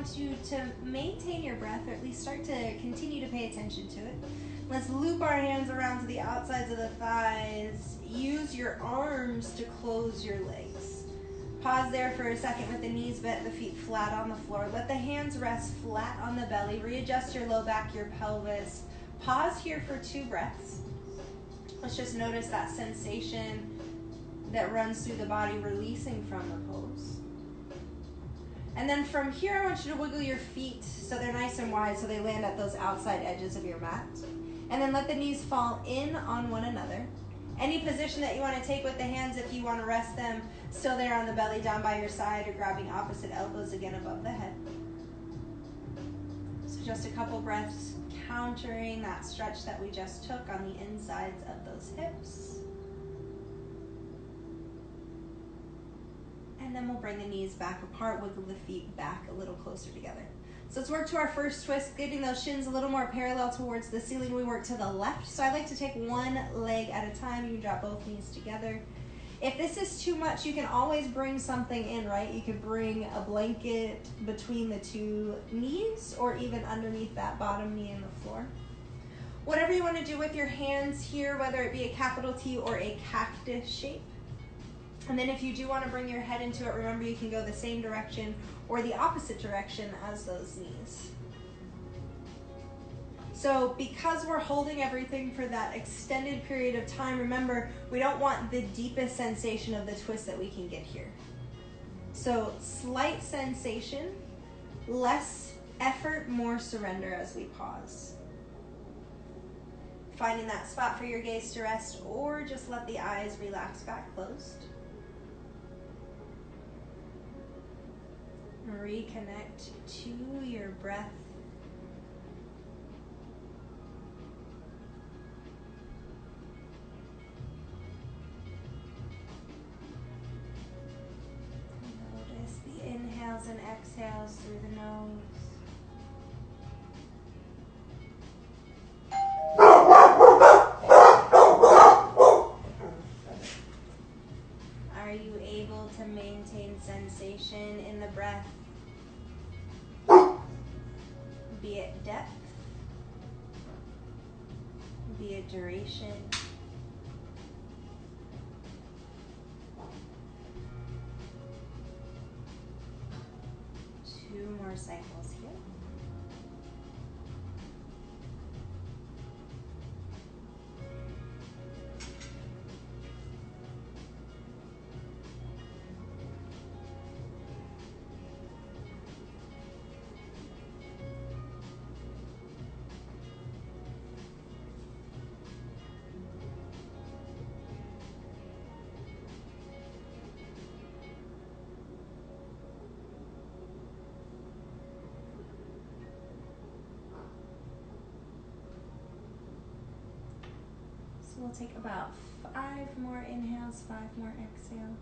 want you to maintain your breath, or at least start to continue to pay attention to it. Let's loop our hands around to the outsides of the thighs. Use your arms to close your legs. Pause there for a second with the knees bent, the feet flat on the floor. Let the hands rest flat on the belly. Readjust your low back, your pelvis. Pause here for 2 breaths. Let's just notice that sensation that runs through the body, releasing from the pose. And then from here, I want you to wiggle your feet so they're nice and wide, so they land at those outside edges of your mat. And then let the knees fall in on one another. Any position that you want to take with the hands, if you want to rest them still there on the belly, down by your side, or grabbing opposite elbows again above the head. So just a couple breaths, countering that stretch that we just took on the insides of those hips. And then we'll bring the knees back apart, wiggle the feet back a little closer together. So let's work to our first twist, getting those shins a little more parallel towards the ceiling. We work to the left. So I like to take one leg at a time. You can drop both knees together. If this is too much, you can always bring something in, right? You could bring a blanket between the 2 knees, or even underneath that bottom knee in the floor. Whatever you want to do with your hands here, whether it be a capital T or a cactus shape. And then if you do want to bring your head into it, remember you can go the same direction or the opposite direction as those knees. So because we're holding everything for that extended period of time, remember, we don't want the deepest sensation of the twist that we can get here. So slight sensation, less effort, more surrender as we pause. Finding that spot for your gaze to rest, or just let the eyes relax back closed. Reconnect to your breath. Notice the inhales and exhales through the nose. Are you able to maintain sensation in the breath? Be it depth, be it duration. Two more cycles here. We'll take about 5 more inhales, 5 more exhales.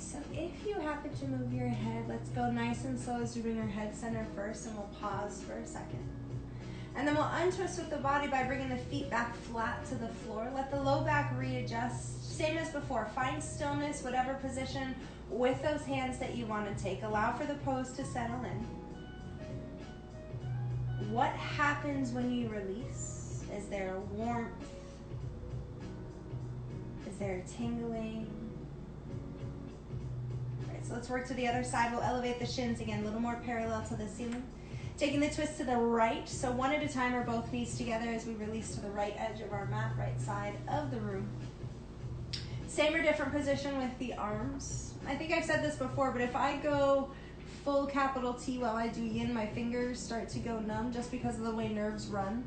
So if you happen to move your head, let's go nice and slow as we bring our head center first, and we'll pause for a second. And then we'll untwist with the body by bringing the feet back flat to the floor. Let the low back readjust, same as before. Find stillness, whatever position with those hands that you want to take. Allow for the pose to settle in. What happens when you release? Is there a warmth? Is there a tingling? So let's work to the other side. We'll elevate the shins again, a little more parallel to the ceiling. Taking the twist to the right, so one at a time or both knees together as we release to the right edge of our mat, right side of the room. Same or different position with the arms. I think I've said this before, but if I go full capital T while I do yin, my fingers start to go numb just because of the way nerves run.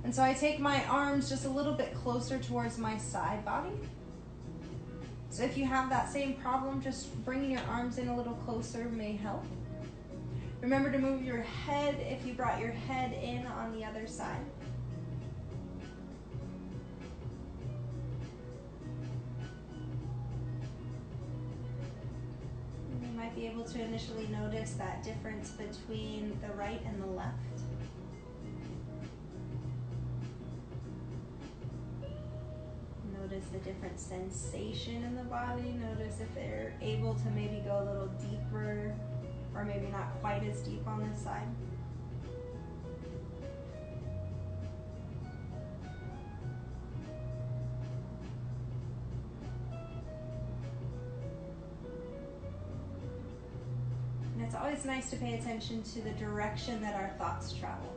And so I take my arms just a little bit closer towards my side body. So if you have that same problem, just bringing your arms in a little closer may help. Remember to move your head if you brought your head in on the other side. And you might be able to initially notice that difference between the right and the left. Notice the different sensation in the body. Notice if they're able to maybe go a little deeper or maybe not quite as deep on this side. And it's always nice to pay attention to the direction that our thoughts travel.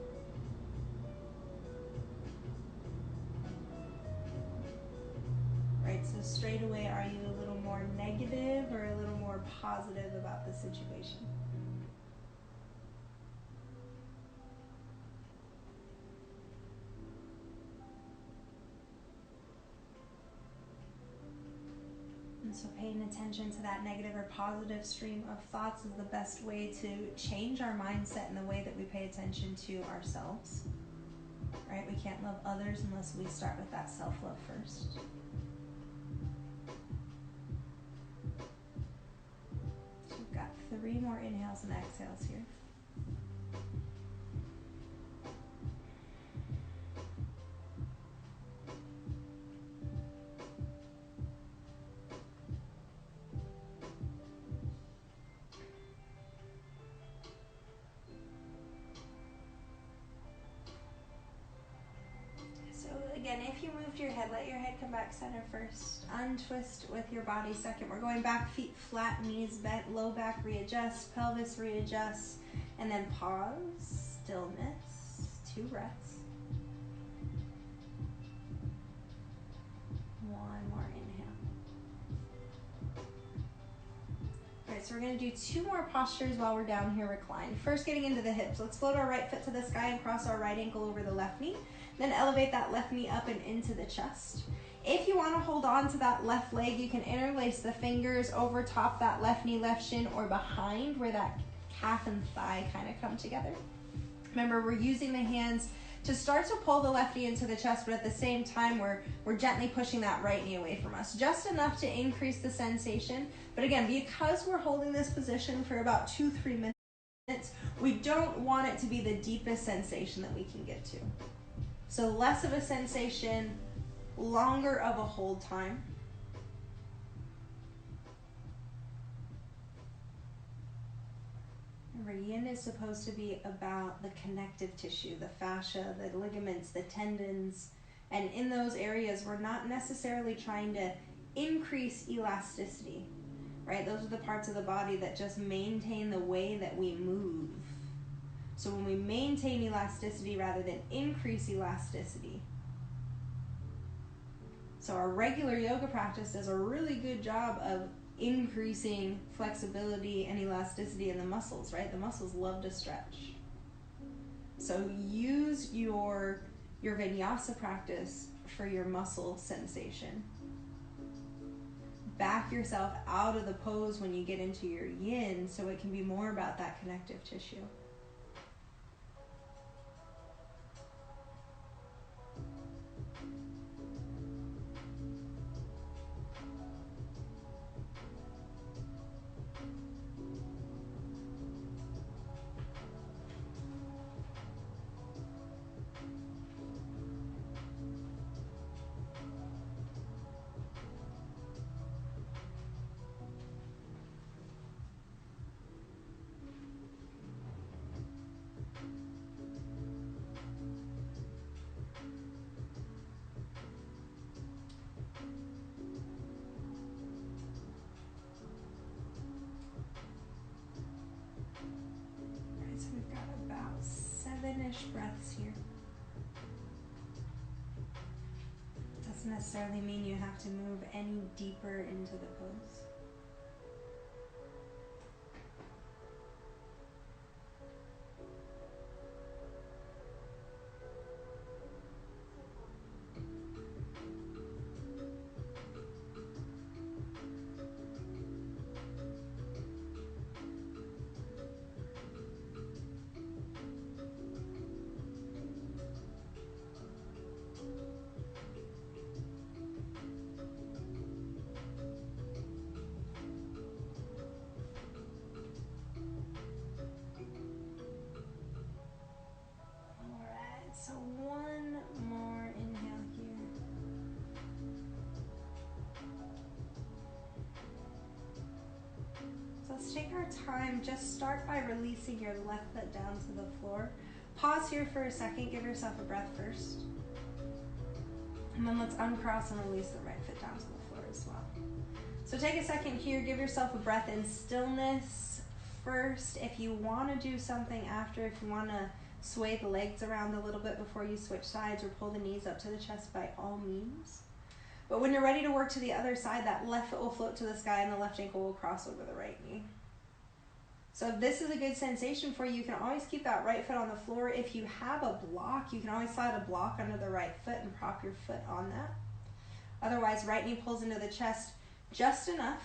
Right, so straight away, are you a little more negative or a little more positive about the situation? And so paying attention to that negative or positive stream of thoughts is the best way to change our mindset in the way that we pay attention to ourselves. Right, we can't love others unless we start with that self-love first. So we've got 3 more inhales and exhales here. Again, if you moved your head, let your head come back center first. Untwist with your body second. We're going back, feet flat, knees bent, low back readjust, pelvis readjust, and then pause, stillness, 2 breaths. 1 more inhale. All right, so we're going to do 2 more postures while we're down here reclined. First, getting into the hips. Let's float our right foot to the sky and cross our right ankle over the left knee. Then elevate that left knee up and into the chest. If you want to hold on to that left leg, you can interlace the fingers over top that left knee, left shin, or behind where that calf and thigh kind of come together. Remember, we're using the hands to start to pull the left knee into the chest, but at the same time, we're gently pushing that right knee away from us. Just enough to increase the sensation. But again, because we're holding this position for about 2-3 minutes, we don't want it to be the deepest sensation that we can get to. So less of a sensation, longer of a hold time. Remember, yin is supposed to be about the connective tissue, the fascia, the ligaments, the tendons. And in those areas, we're not necessarily trying to increase elasticity, right? Those are the parts of the body that just maintain the way that we move. So when we maintain elasticity rather than increase elasticity. So our regular yoga practice does a really good job of increasing flexibility and elasticity in the muscles, right? The muscles love to stretch. So use your vinyasa practice for your muscle sensation. Back yourself out of the pose when you get into your yin so it can be more about that connective tissue. So we've got about 7-ish breaths here. Doesn't necessarily mean you have to move any deeper into the pose. let's take our time. Just start by releasing your left foot down to the floor. Pause here for a second. Give yourself a breath first. And then let's uncross and release the right foot down to the floor as well. So take a second here. Give yourself a breath in stillness first. If you want to do something after, if you want to sway the legs around a little bit before you switch sides or pull the knees up to the chest, by all means. But when you're ready to work to the other side, that left foot will float to the sky and the left ankle will cross over the right knee. So if this is a good sensation for you, you can always keep that right foot on the floor. If you have a block, you can always slide a block under the right foot and prop your foot on that. Otherwise, right knee pulls into the chest just enough.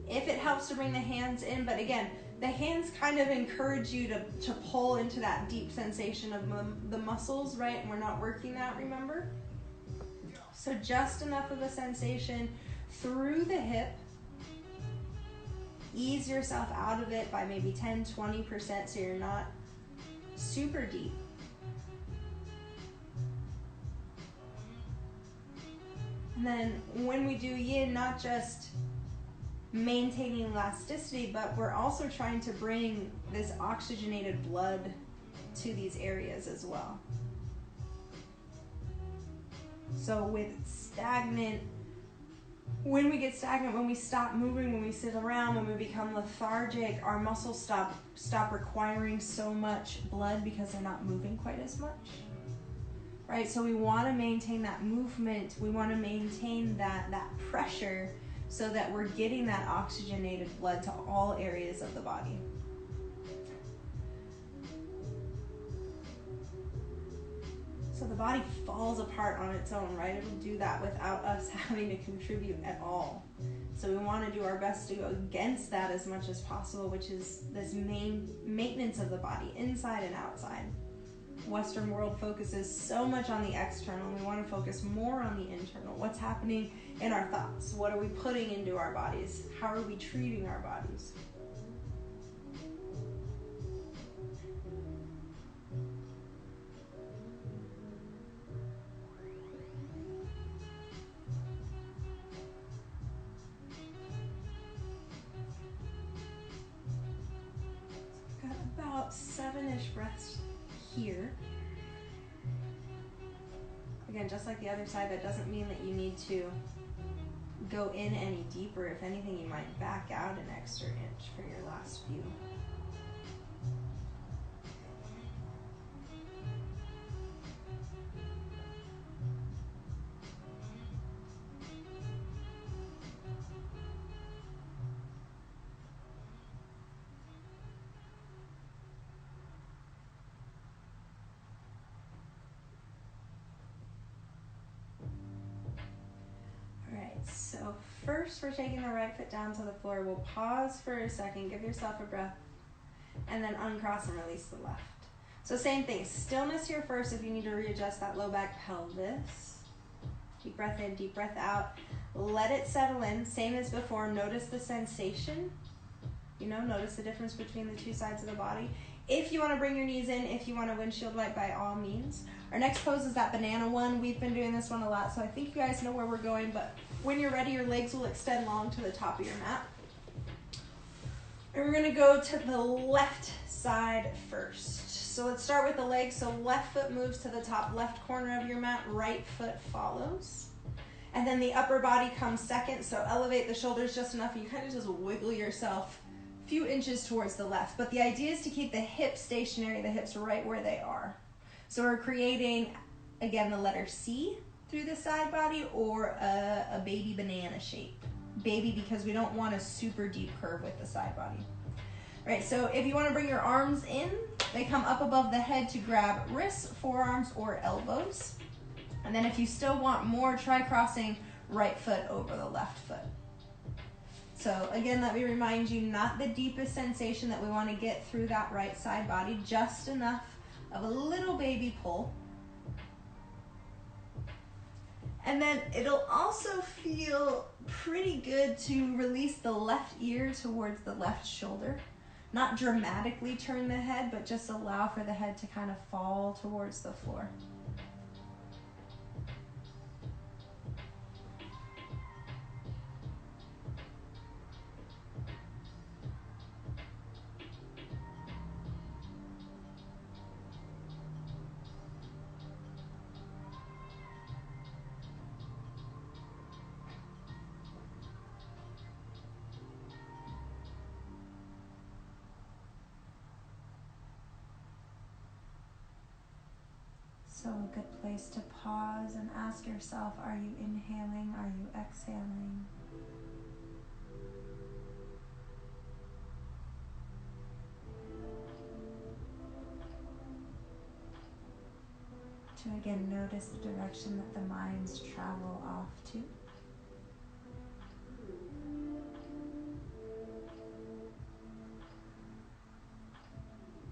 If it helps to bring the hands in, but again, the hands kind of encourage you to pull into that deep sensation of the muscles, right? And we're not working that, remember? So just enough of a sensation through the hip. Ease yourself out of it by maybe 10-20% so you're not super deep. And then when we do yin, not just maintaining elasticity, but we're also trying to bring this oxygenated blood to these areas as well. So with stagnant, when we get stagnant, when we stop moving, when we sit around, when we become lethargic, our muscles stop requiring so much blood because they're not moving quite as much, right? So we want to maintain that movement. We want to maintain that pressure so that we're getting that oxygenated blood to all areas of the body. So the body falls apart on its own, right? It'll do that without us having to contribute at all. So we want to do our best to go against that as much as possible, which is this main maintenance of the body, inside and outside. Western world focuses so much on the external, and we want to focus more on the internal. What's happening in our thoughts? What are we putting into our bodies? How are we treating our bodies? About 7-ish breaths here. Again, just like the other side, that doesn't mean that you need to go in any deeper. If anything, you might back out an extra inch for your last few. So first we're taking the right foot down to the floor. We'll pause for a second, give yourself a breath, and then uncross and release the left. So same thing, stillness here first if you need to readjust that low back pelvis. Deep breath in, deep breath out. Let it settle in, same as before. Notice the sensation. Notice the difference between the two sides of the body. If you want to bring your knees in, if you want a windshield wipe, by all means. Our next pose is that banana one. We've been doing this one a lot, so I think you guys know where we're going, but when you're ready, your legs will extend long to the top of your mat. And we're going to go to the left side first. So let's start with the legs. So left foot moves to the top left corner of your mat, right foot follows. And then the upper body comes second, so elevate the shoulders just enough, and you kind of just wiggle yourself a few inches towards the left. But the idea is to keep the hips stationary, the hips right where they are. So we're creating, again, the letter C through the side body, or a baby banana shape. Baby, because we don't want a super deep curve with the side body. Right, so if you want to bring your arms in, they come up above the head to grab wrists, forearms, or elbows. And then if you still want more, try crossing right foot over the left foot. So again, let me remind you, not the deepest sensation that we want to get through that right side body, just enough of a little baby pull. And then it'll also feel pretty good to release the left ear towards the left shoulder. Not dramatically turn the head, but just allow for the head to kind of fall towards the floor. So a good place to pause and ask yourself, are you inhaling? Are you exhaling? To again notice the direction that the minds travel off to.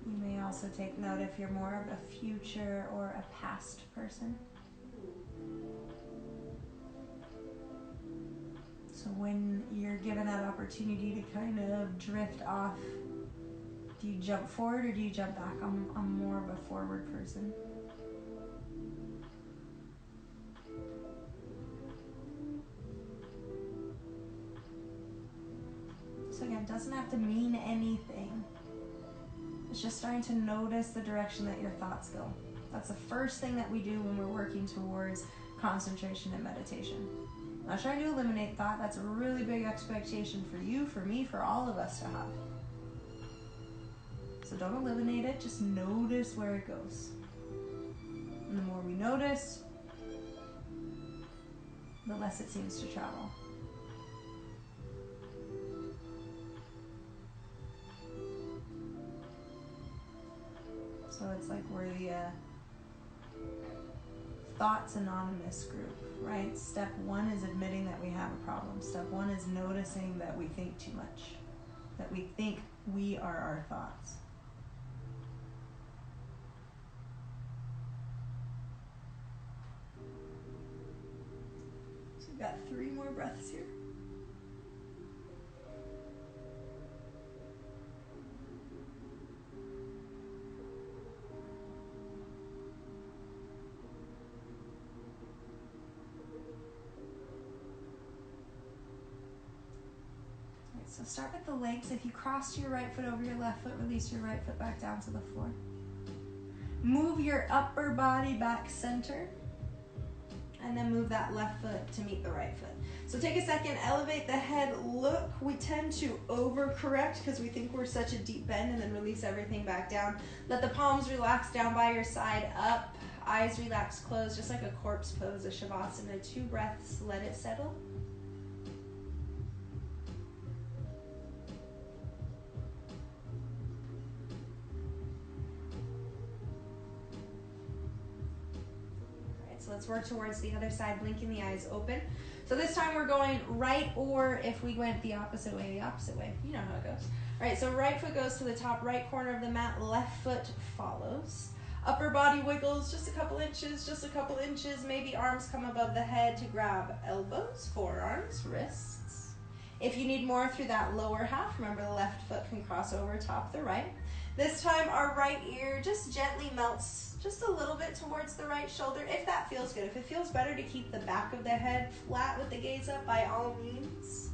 You may also take note if you're more of a future or a past person. So when you're given that opportunity to kind of drift off, do you jump forward or do you jump back? I'm more of a forward person. So again, it doesn't have to mean anything. It's just starting to notice the direction that your thoughts go. That's the first thing that we do when we're working towards concentration and meditation. I'm not trying to eliminate thought. That's a really big expectation for you, for me, for all of us to have. So don't eliminate it, just notice where it goes. And the more we notice, the less it seems to travel. So it's like we're the Thoughts Anonymous group, right? Step 1 is admitting that we have a problem. Step 1 is noticing that we think too much, that we think we are our thoughts. So we've got 3 more breaths here. So start with the legs. If you crossed your right foot over your left foot, release your right foot back down to the floor. Move your upper body back center, and then move that left foot to meet the right foot. So take a second, elevate the head, look. We tend to overcorrect because we think we're such a deep bend, and then release everything back down. Let the palms relax down by your side, up, eyes relax, closed, just like a corpse pose, a shavasana. 2 breaths, let it settle. Let's work towards the other side, blinking the eyes open. So this time we're going right, or if we went the opposite way, the opposite way. You know how it goes. All right, so right foot goes to the top right corner of the mat, left foot follows. Upper body wiggles just a couple inches, maybe arms come above the head to grab elbows, forearms, wrists. If you need more through that lower half, remember the left foot can cross over top the right. This time our right ear just gently melts just a little bit towards the right shoulder, if that feels good. If it feels better to keep the back of the head flat with the gaze up, by all means.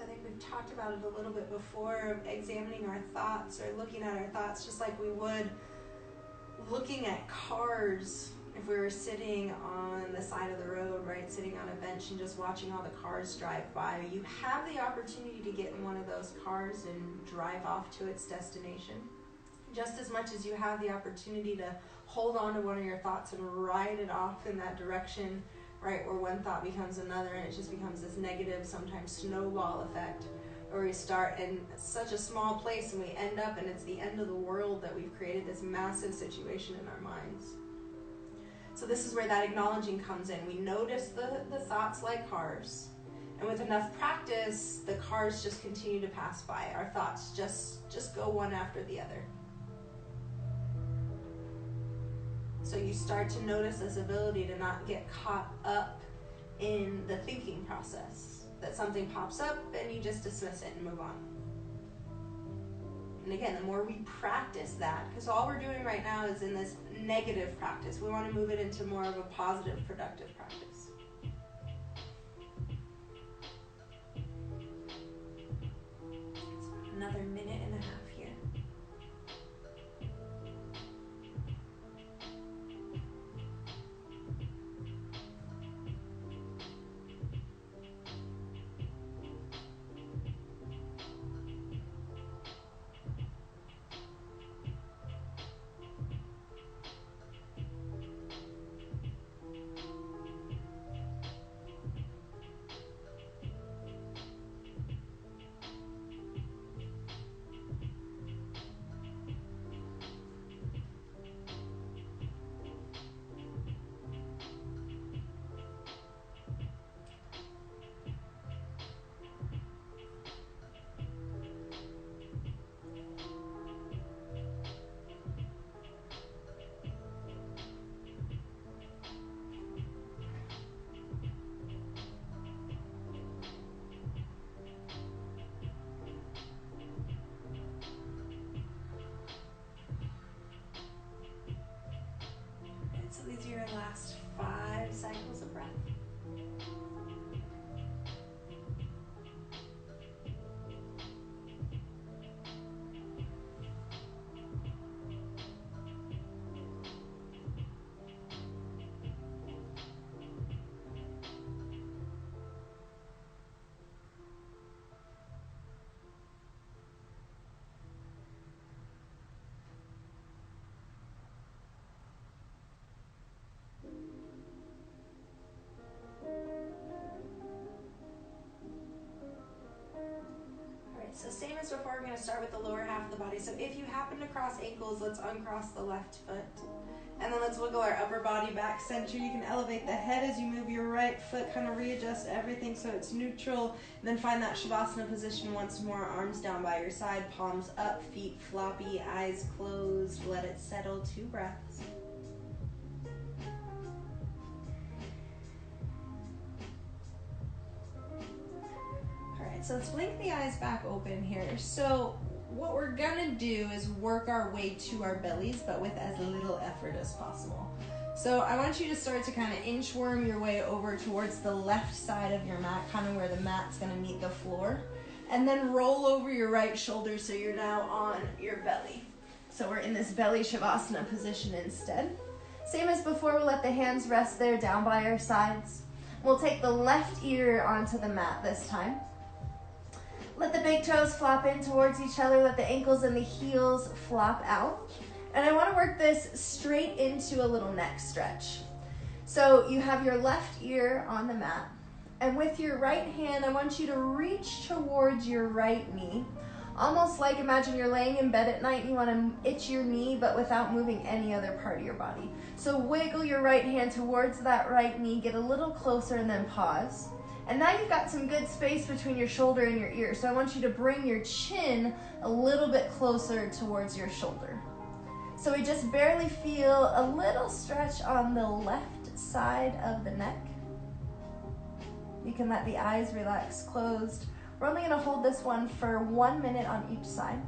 I think we've talked about it a little bit before, examining our thoughts or looking at our thoughts just like we would looking at cars if we were sitting on the side of the road, right? Sitting on a bench and just watching all the cars drive by. You have the opportunity to get in one of those cars and drive off to its destination, just as much as you have the opportunity to hold on to one of your thoughts and ride it off in that direction, right, where one thought becomes another and it just becomes this negative, sometimes snowball effect, where we start in such a small place and we end up and it's the end of the world that we've created this massive situation in our minds. So this is where that acknowledging comes in. We notice the thoughts like cars, and with enough practice, the cars just continue to pass by. Our thoughts just go one after the other. So you start to notice this ability to not get caught up in the thinking process. That something pops up and you just dismiss it and move on. And again, the more we practice that, because all we're doing right now is in this negative practice. We want to move it into more of a positive, productive practice. So another minute and a half here. So same as before, we're going to start with the lower half of the body. So if you happen to cross ankles, let's uncross the left foot. And then let's wiggle our upper body back center. You can elevate the head as you move your right foot, kind of readjust everything so it's neutral. And then find that Shavasana position once more, arms down by your side, palms up, feet floppy, eyes closed. Let it settle, 2 breaths. All right, so let's blink the eyes back open here. So what we're gonna do is work our way to our bellies, but with as little effort as possible. So I want you to start to kind of inchworm your way over towards the left side of your mat, kind of where the mat's gonna meet the floor. And then roll over your right shoulder so you're now on your belly. So we're in this belly Shavasana position instead. Same as before, we'll let the hands rest there down by our sides. We'll take the left ear onto the mat this time. Let the big toes flop in towards each other. Let the ankles and the heels flop out. And I want to work this straight into a little neck stretch. So you have your left ear on the mat. And with your right hand, I want you to reach towards your right knee. Almost like imagine you're laying in bed at night and you want to itch your knee, but without moving any other part of your body. So wiggle your right hand towards that right knee, get a little closer, and then pause. And now you've got some good space between your shoulder and your ear. So I want you to bring your chin a little bit closer towards your shoulder. So we just barely feel a little stretch on the left side of the neck. You can let the eyes relax closed. We're only going to hold this one for 1 minute on each side.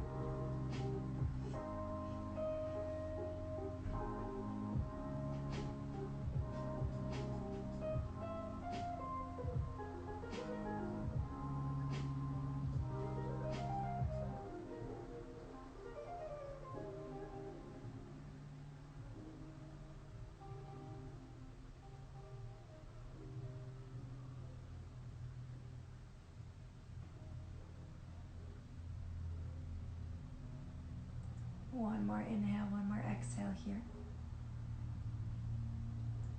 One more inhale, one more exhale here.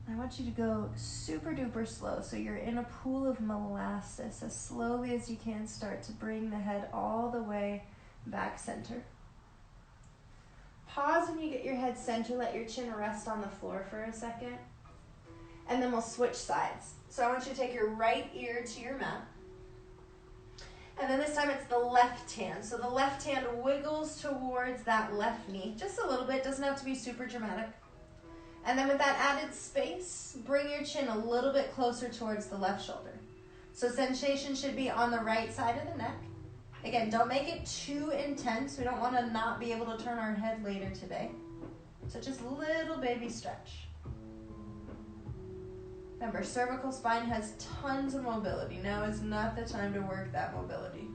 I want you to go super duper slow. So you're in a pool of molasses. As slowly as you can, start to bring the head all the way back center. Pause when you get your head center. Let your chin rest on the floor for a second. And then we'll switch sides. So I want you to take your right ear to your mat. And then this time it's the left hand. So the left hand wiggles towards that left knee. Just a little bit, doesn't have to be super dramatic. And then with that added space, bring your chin a little bit closer towards the left shoulder. So sensation should be on the right side of the neck. Again, don't make it too intense. We don't want to not be able to turn our head later today. So just a little baby stretch. Remember, cervical spine has tons of mobility. Now is not the time to work that mobility.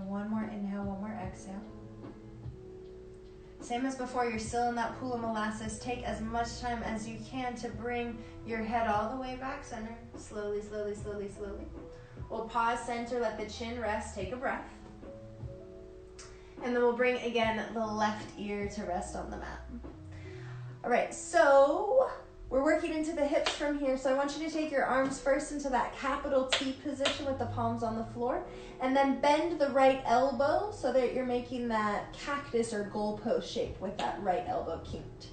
One more inhale, one more exhale. Same as before, you're still in that pool of molasses. Take as much time as you can to bring your head all the way back center. Slowly, slowly, slowly, slowly. We'll pause center, let the chin rest, take a breath. And then we'll bring, again, the left ear to rest on the mat. All right, so we're working into the hips from here. So I want you to take your arms first into that capital T position with the palms on the floor. And then bend the right elbow so that you're making that cactus or goalpost shape with that right elbow kinked.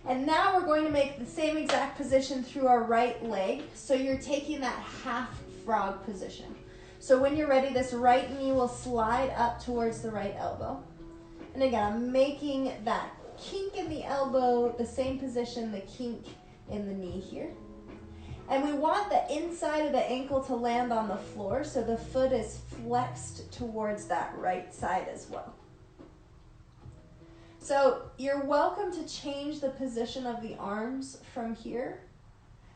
And now we're going to make the same exact position through our right leg. So you're taking that half frog position. So when you're ready, this right knee will slide up towards the right elbow. And again, I'm making that kink in the elbow, the same position, the kink in the knee here. And we want the inside of the ankle to land on the floor so the foot is flexed towards that right side as well. So you're welcome to change the position of the arms from here,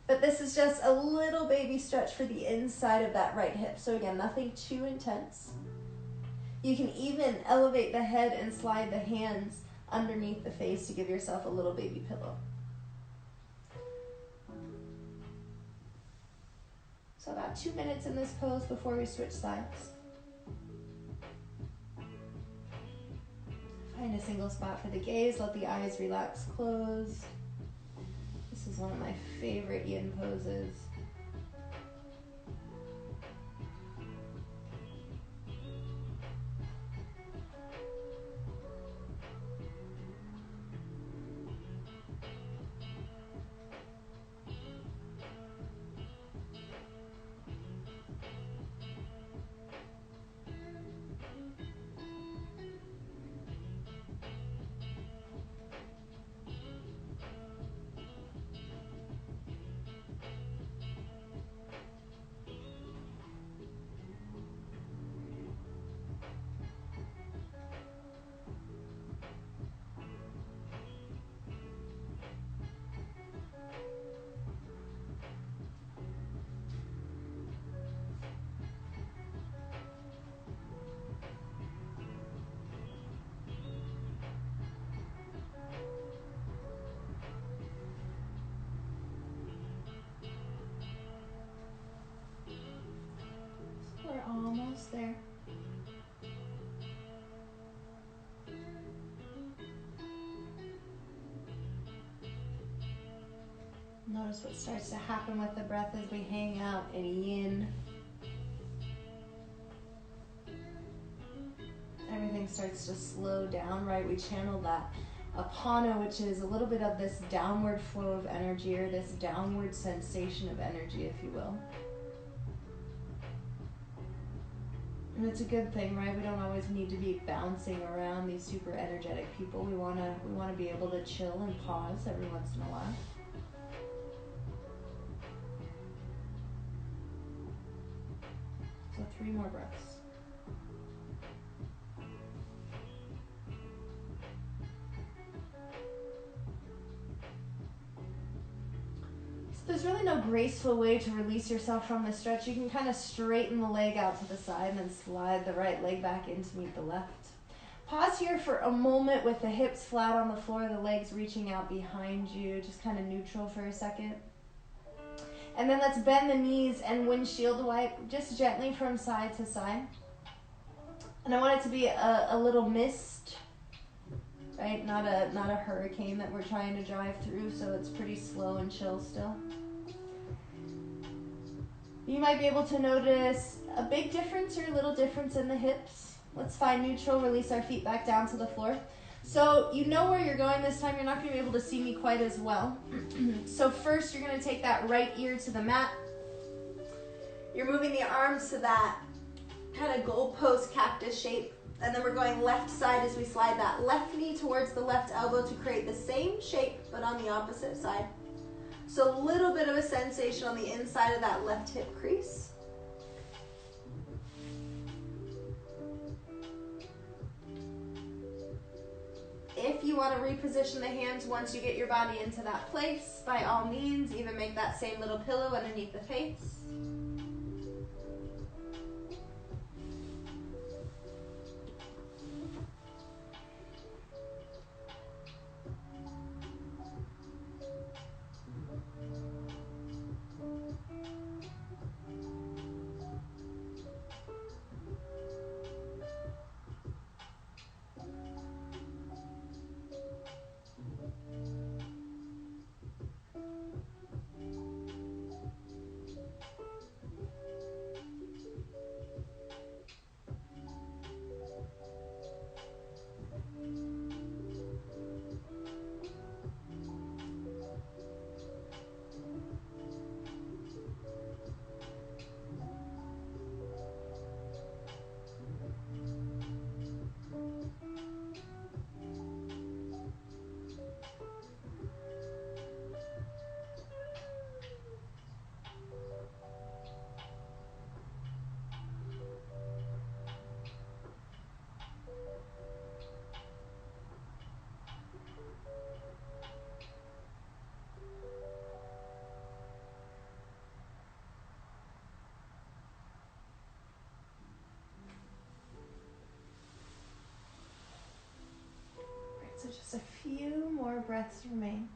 but this is just a little baby stretch for the inside of that right hip. So again, nothing too intense. You can even elevate the head and slide the hands underneath the face to give yourself a little baby pillow. So about 2 minutes in this pose before we switch sides. Find a single spot for the gaze. Let the eyes relax, close. This is one of my favorite yin poses. We're almost there. Notice what starts to happen with the breath as we hang out in yin. Everything starts to slow down, right? We channel that apana, which is a little bit of this downward flow of energy, or this downward sensation of energy, if you will. And it's a good thing, right? We don't always need to be bouncing around these super energetic people. We wanna be able to chill and pause every once in a while. So 3 more breaths. There's really no graceful way to release yourself from the stretch. You can kind of straighten the leg out to the side and then slide the right leg back in to meet the left. Pause here for a moment with the hips flat on the floor, the legs reaching out behind you, just kind of neutral for a second. And then let's bend the knees and windshield wipe just gently from side to side. And I want it to be a little mist, right? Not a hurricane that we're trying to drive through, so it's pretty slow and chill still. You might be able to notice a big difference or a little difference in the hips. Let's find neutral, release our feet back down to the floor. So you know where you're going this time. You're not going to be able to see me quite as well. So first you're going to take that right ear to the mat. You're moving the arms to that kind of goalpost cactus shape. And then we're going left side as we slide that left knee towards the left elbow to create the same shape, but on the opposite side. So a little bit of a sensation on the inside of that left hip crease. If you want to reposition the hands once you get your body into that place, by all means, even make that same little pillow underneath the face. more breaths remain.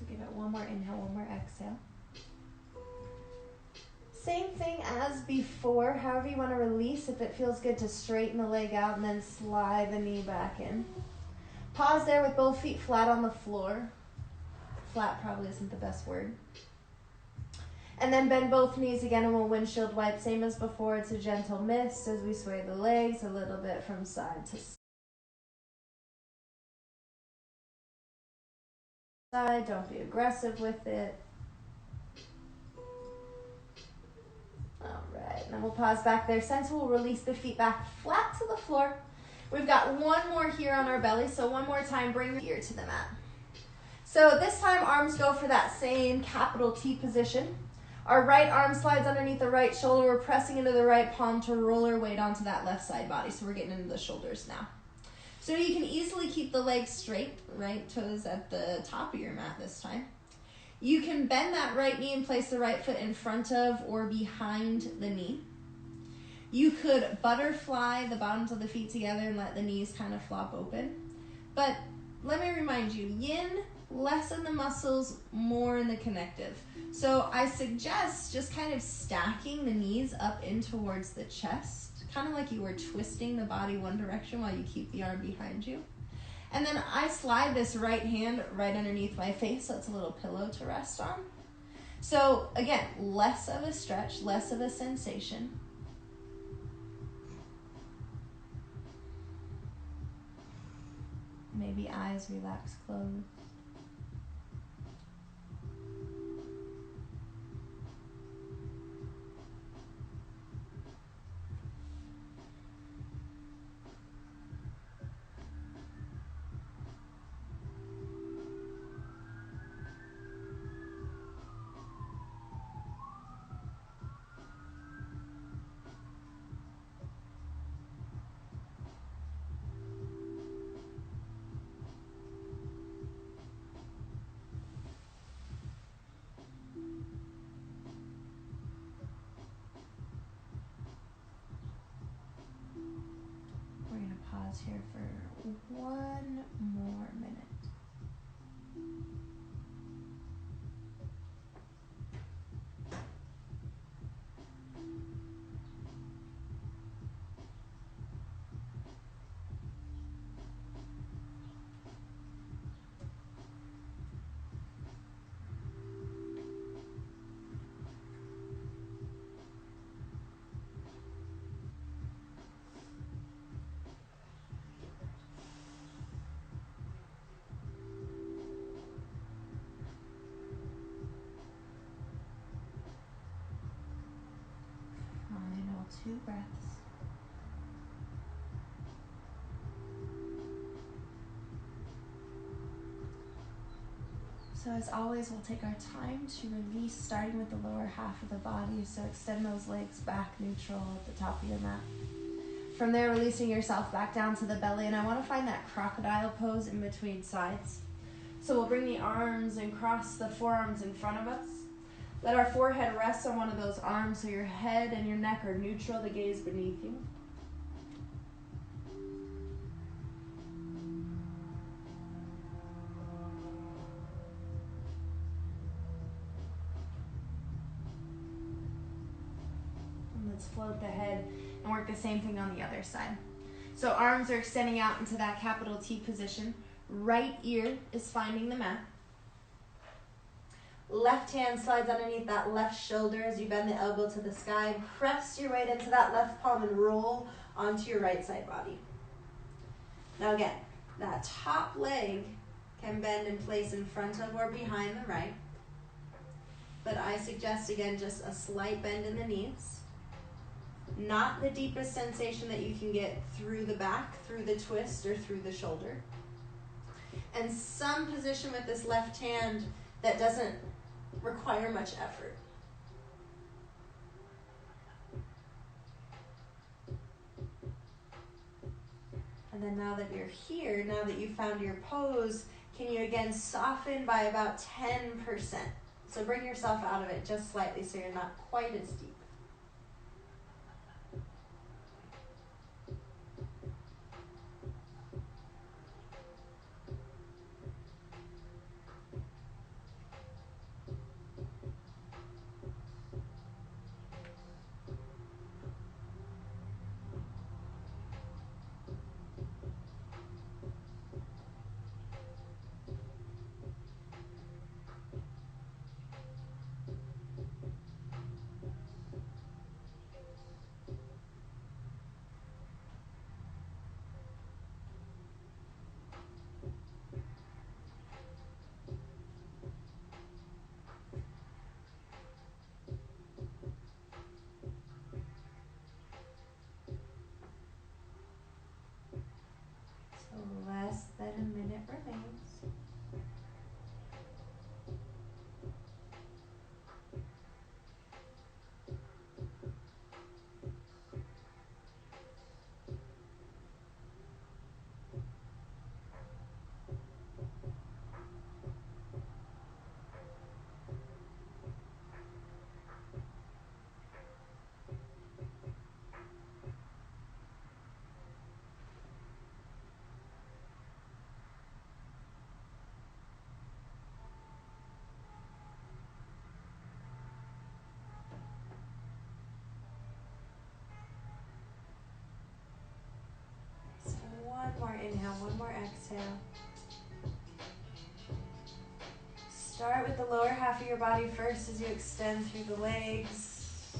Give it one more inhale, one more exhale. Same thing as before, however you want to release. If it feels good to straighten the leg out and then slide the knee back in. Pause there with both feet flat on the floor. Flat probably isn't the best word. And then bend both knees again and we'll windshield wipe. Same as before, it's a gentle mist as we sway the legs a little bit from side to side. Don't be aggressive with it. All right, and then we'll pause back there. Sense we'll release the feet back flat to the floor. We've got one more here on our belly, so one more time, bring the ear to the mat. So this time, arms go for that same capital T position. Our right arm slides underneath the right shoulder. We're pressing into the right palm to roll our weight onto that left side body, so we're getting into the shoulders now. So you can easily keep the legs straight, right toes at the top of your mat this time. You can bend that right knee and place the right foot in front of or behind the knee. You could butterfly the bottoms of the feet together and let the knees kind of flop open. But let me remind you, yin, less in the muscles, more in the connective. So I suggest just kind of stacking the knees up in towards the chest, kind of like you were twisting the body one direction while you keep the arm behind you. And then I slide this right hand right underneath my face, so it's a little pillow to rest on. So again, less of a stretch, less of a sensation. Maybe eyes relax, closed. Here for one more minute. Final 2 breaths. So as always, we'll take our time to release, starting with the lower half of the body. So extend those legs back neutral at the top of your mat. From there, releasing yourself back down to the belly. And I want to find that crocodile pose in between sides. So we'll bring the arms and cross the forearms in front of us. Let our forehead rest on one of those arms so your head and your neck are neutral, the gaze beneath you. And let's float the head and work the same thing on the other side. So arms are extending out into that capital T position. Right ear is finding the mat. Left hand slides underneath that left shoulder as you bend the elbow to the sky. Press your weight into that left palm and roll onto your right side body. Now again, that top leg can bend and place in front of or behind the right. But I suggest again just a slight bend in the knees. Not the deepest sensation that you can get through the back, through the twist, or through the shoulder. and some position with this left hand that doesn't require much effort. And then now that you're here, now that you found your pose, can you again soften by about 10%? So bring yourself out of it just slightly so you're not quite as deep. Less than a minute remains. One more inhale, one more exhale. Start with the lower half of your body first as you extend through the legs,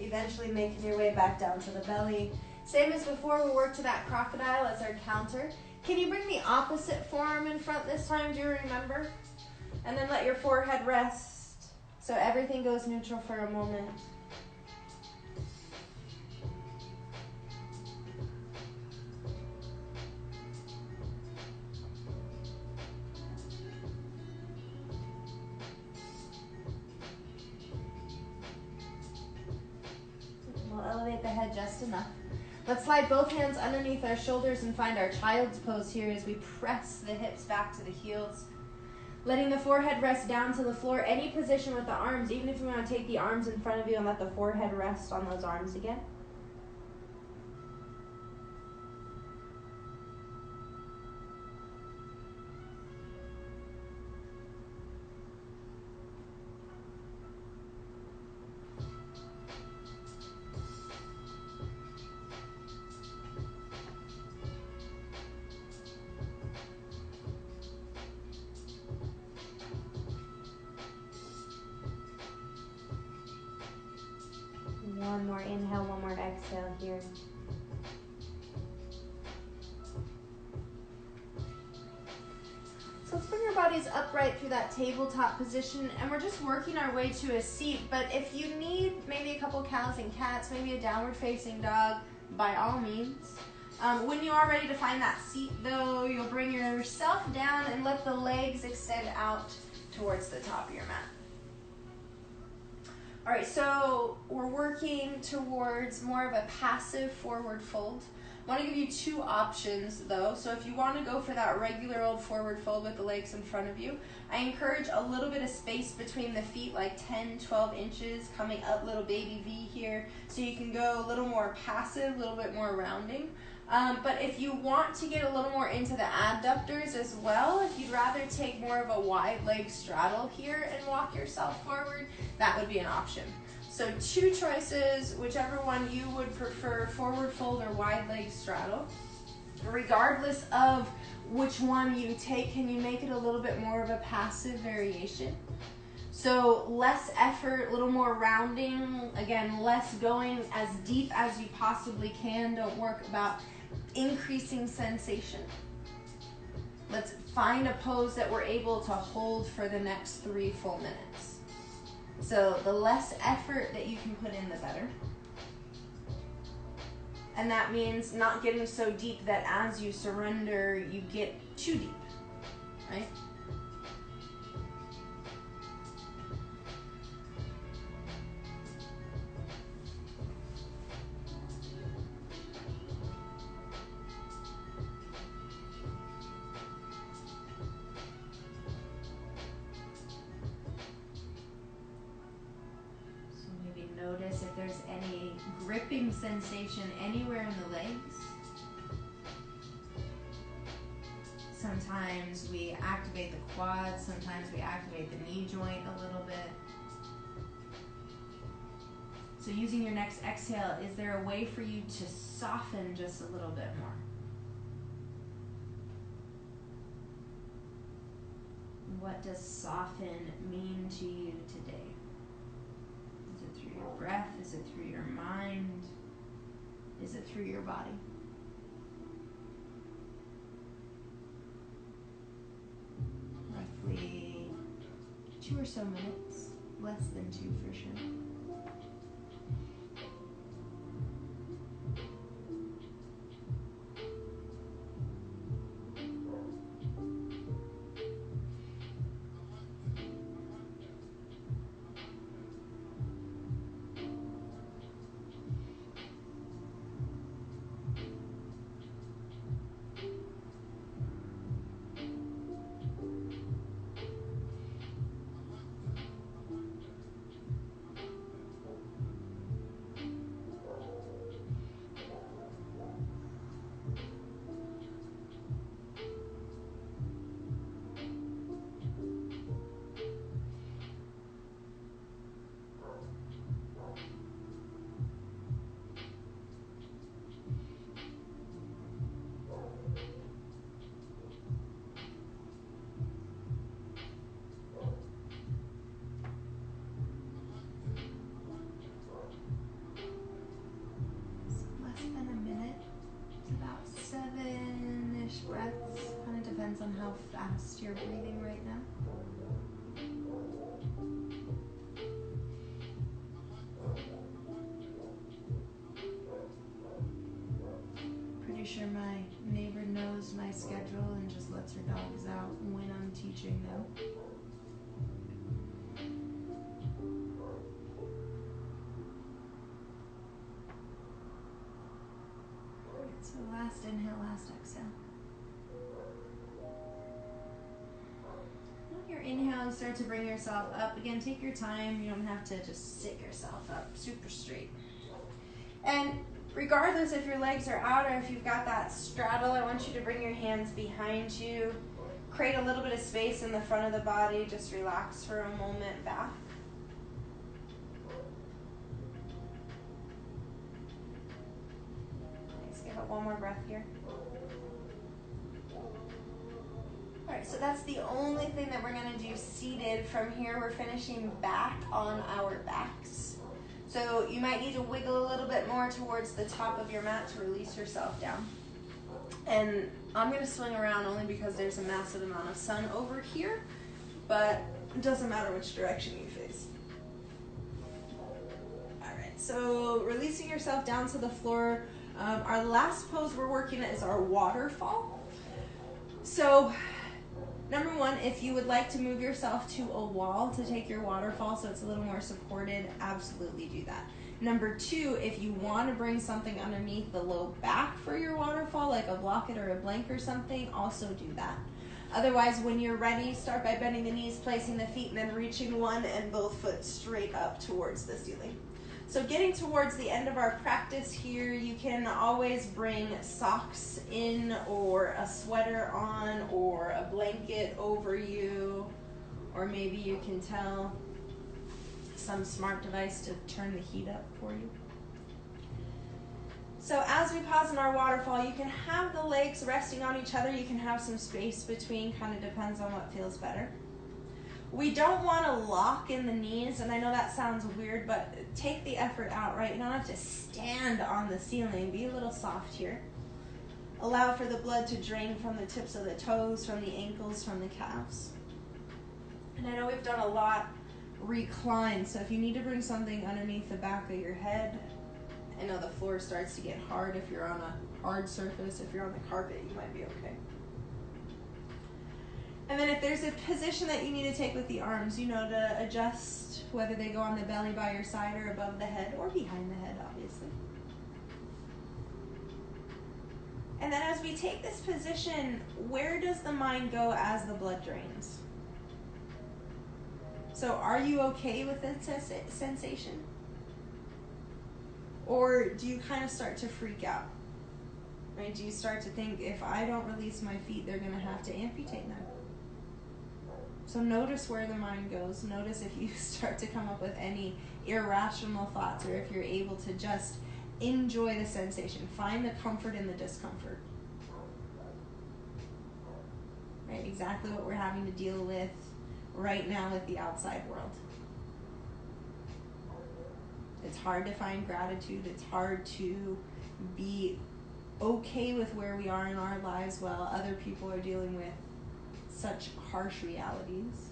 eventually making your way back down to the belly. Same as before, we'll work to that crocodile as our counter. Can you bring the opposite forearm in front this time? Do you remember? And then let your forehead rest so everything goes neutral for a moment. Elevate the head just enough. Let's slide both hands underneath our shoulders and find our child's pose here as we press the hips back to the heels. Letting the forehead rest down to the floor. Any position with the arms, even if you want to take the arms in front of you and let the forehead rest on those arms again. One more inhale, one more exhale here. So let's bring our bodies upright through that tabletop position, and we're just working our way to a seat. But if you need maybe a couple cows and cats, maybe a downward facing dog, by all means. When you are ready to find that seat though, you'll bring yourself down and let the legs extend out towards the top of your mat. All right, so we're working towards more of a passive forward fold. I want to give you two options though. So if you want to go for that regular old forward fold with the legs in front of you, I encourage a little bit of space between the feet, like 10, 12 inches, coming up little baby V here. So you can go a little more passive, a little bit more rounding. But if you want to get a little more into the adductors as well, if you'd rather take more of a wide leg straddle here and walk yourself forward, that would be an option. So two choices, whichever one you would prefer, forward fold or wide leg straddle. Regardless of which one you take, can you make it a little bit more of a passive variation? So less effort, a little more rounding, again, less going as deep as you possibly can. Don't work about increasing sensation. Let's find a pose that we're able to hold for the next 3 full minutes. So the less effort that you can put in, the better. And that means not getting so deep that as you surrender, you get too deep. right? Notice if there's any gripping sensation anywhere in the legs. Sometimes we activate the quads, sometimes we activate the knee joint a little bit. So using your next exhale, is there a way for you to soften just a little bit more? What does soften mean to you today? Is it through your breath? Is it through your mind? Is it through your body? Roughly 2 or so minutes, less than 2 for sure. Breaths. Kind of depends on how fast you're breathing right now. Pretty sure my neighbor knows my schedule and just lets her dogs out when I'm teaching them. So last inhale, last exhale. Your inhale, start to bring yourself up. Again, take your time. You don't have to just sit yourself up super straight. And regardless if your legs are out or if you've got that straddle, I want you to bring your hands behind you. Create a little bit of space in the front of the body. Just relax for a moment back. Nice. Give it one more breath here. Alright, so that's the only thing that we're going to do seated. From here, we're finishing back on our backs. So you might need to wiggle a little bit more towards the top of your mat to release yourself down. And I'm going to swing around only because there's a massive amount of sun over here, but it doesn't matter which direction you face. Alright, so releasing yourself down to the floor. Our last pose we're working at is our waterfall. So number one, if you would like to move yourself to a wall to take your waterfall so it's a little more supported, absolutely do that. Number two, if you want to bring something underneath the low back for your waterfall, like a blocket or a blanket or something, also do that. Otherwise, when you're ready, start by bending the knees, placing the feet, and then reaching one and both foot straight up towards the ceiling. So getting towards the end of our practice here, you can always bring socks in or a sweater on or a blanket over you, or maybe you can tell some smart device to turn the heat up for you. So as we pause in our waterfall, you can have the legs resting on each other. You can have some space between, kind of depends on what feels better. We don't want to lock in the knees, and I know that sounds weird, but take the effort out, right? You don't have to stand on the ceiling. Be a little soft here. Allow for the blood to drain from the tips of the toes, from the ankles, from the calves. And I know we've done a lot recline, so if you need to bring something underneath the back of your head, I know the floor starts to get hard. If you're on a hard surface, if you're on the carpet, you might be okay. And then if there's a position that you need to take with the arms, to adjust whether they go on the belly by your side or above the head or behind the head, obviously. And then as we take this position, where does the mind go as the blood drains? So are you okay with that sensation? Or do you kind of start to freak out? Right? Do you start to think, if I don't release my feet, they're going to have to amputate them? So notice where the mind goes. Notice if you start to come up with any irrational thoughts, or if you're able to just enjoy the sensation. Find the comfort in the discomfort. Right? Exactly what we're having to deal with right now with the outside world. It's hard to find gratitude. It's hard to be okay with where we are in our lives while other people are dealing with such harsh realities.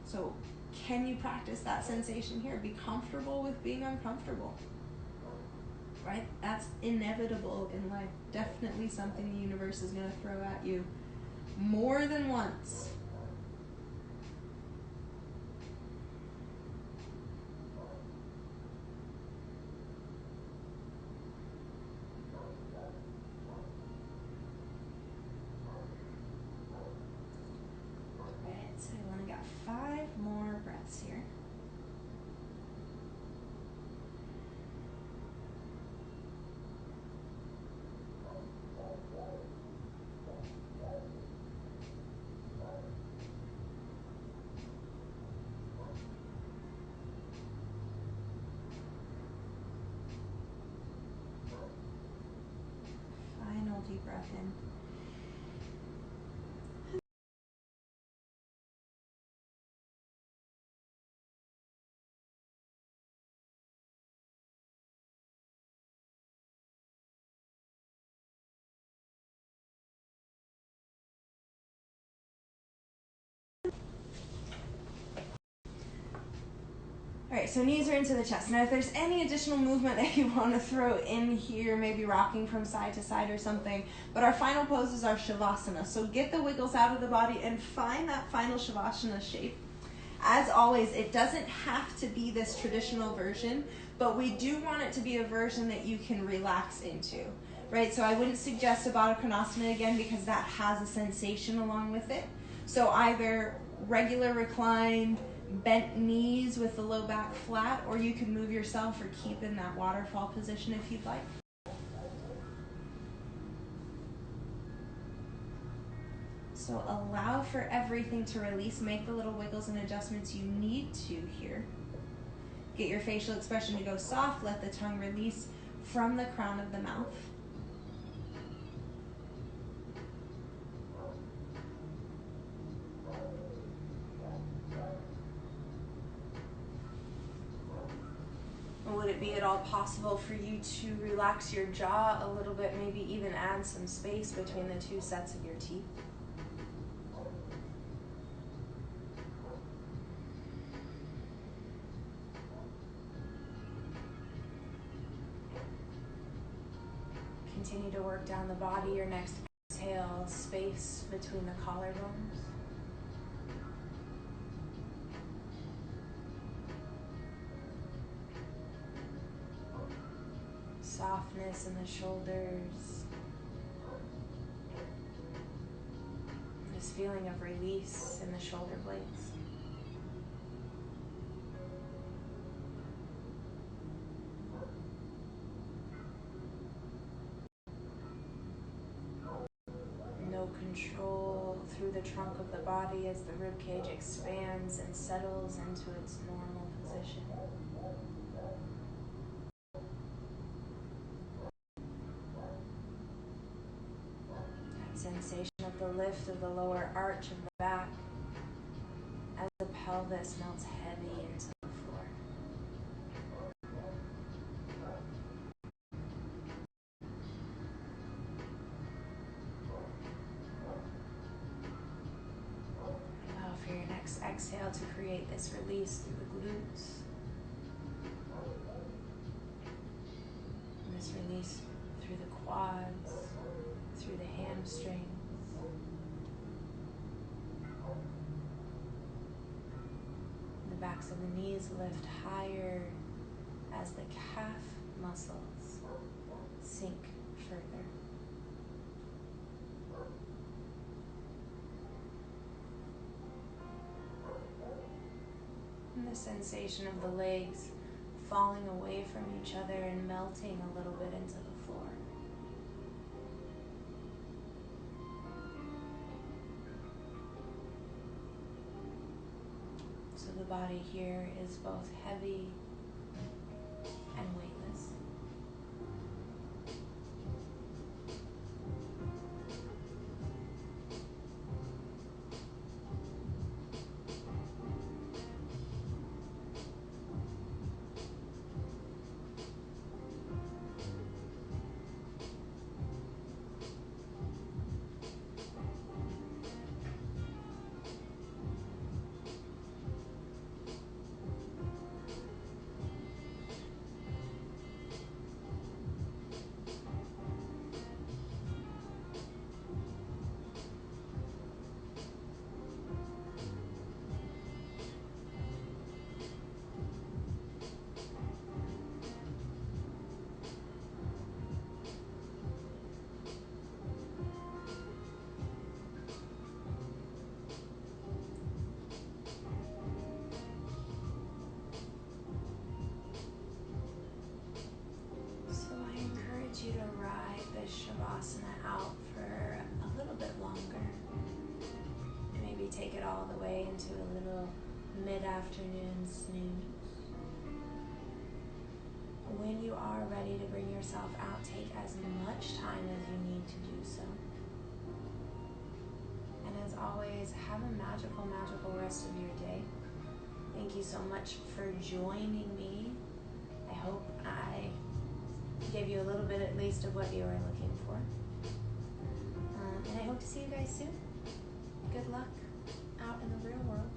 So can you practice that sensation here? Be comfortable with being uncomfortable. Right? That's inevitable in life. Definitely something the universe is going to throw at you more than once. Alright, so we only got 5 more breaths here. Final deep breath in. Alright, so knees are into the chest. Now if there's any additional movement that you want to throw in here, maybe rocking from side to side or something, but our final pose is our Shavasana. So get the wiggles out of the body and find that final Shavasana shape. As always, it doesn't have to be this traditional version, but we do want it to be a version that you can relax into, right? So I wouldn't suggest a Baddha Konasana again because that has a sensation along with it. So either regular reclined, bent knees with the low back flat, or you can move yourself or keep in that waterfall position if you'd like. So allow for everything to release. Make the little wiggles and adjustments you need to here. Get your facial expression to go soft. Let the tongue release from the crown of the mouth. Would it be at all possible for you to relax your jaw a little bit, maybe even add some space between the 2 sets of your teeth? Continue to work down the body. Your next exhale, space between the collarbones. Softness in the shoulders. This feeling of release in the shoulder blades. No control through the trunk of the body as the rib cage expands and settles into its normal position. Sensation of the lift of the lower arch of the back as the pelvis melts heavy into the floor. Allow for your next exhale to create this release through the glutes. And this release through the quads, through the hamstrings. backs of the knees lift higher as the calf muscles sink further. And the sensation of the legs falling away from each other and melting a little bit into the floor. So the body here is both heavy and weightless. You to ride this Shavasana out for a little bit longer. And maybe take it all the way into a little mid-afternoon snooze. When you are ready to bring yourself out, take as much time as you need to do so. And as always, have a magical, magical rest of your day. Thank you so much for joining me. I hope I gave you a little bit at least of what you were looking for. And I hope to see you guys soon. Good luck out in the real world.